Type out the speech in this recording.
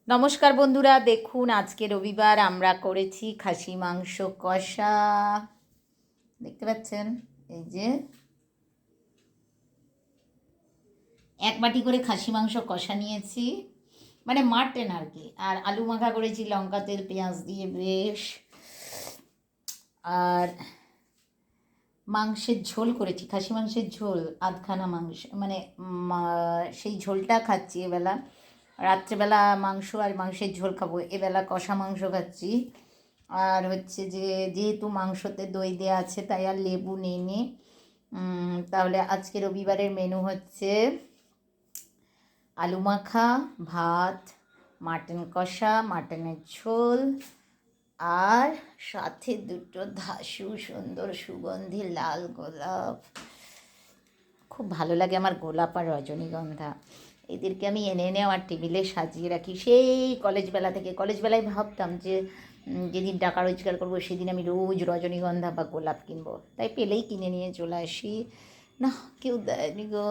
নমস্কার বন্ধুরা, দেখুন আজকে রবিবার আমরা করেছি খাসি মাংস কষা। দেখতে পাচ্ছেন, এই যে এক বাটি করে খাসি মাংস কষা নিয়েছি, মানে মাটন আর কি। আর আলু মাখা করেছি লঙ্কা তেল পেঁয়াজ দিয়ে বেশ। আর মাংসের ঝোল করেছি, খাসি মাংসের ঝোল আধখানা মাংস, মানে সেই ঝোলটা খাচ্ছি এবেলা। রাত্রেবেলা মাংস আর মাংসের ঝোল খাবো, এবেলা কষা মাংস খাচ্ছি। আর হচ্ছে যে যেহেতু মাংসতে দই দেওয়া আছে তাই আর লেবু নিইনি। তাহলে আজকে রবিবারের মেনু হচ্ছে আলু মাখা, ভাত, মাটন কষা, মাটনের ঝোল, আর সাথে দুটো ধাসু সুন্দর সুগন্ধি লাল গোলাপ। খুব ভালো লাগে আমার গোলাপ আর রজনীগন্ধা। এদেরকে আমি এনে এনে আমার টেবিলে সাজিয়ে রাখি সেই কলেজবেলা থেকে। কলেজবেলায় ভাবতাম যে যেদিন টাকা রোজগার করবো সেদিন আমি রোজ রজনীগন্ধা বা গোলাপ কিনবো, তাই পেলেই কিনে নিয়ে চলে আসি। না, কেউ দেয়নি গো।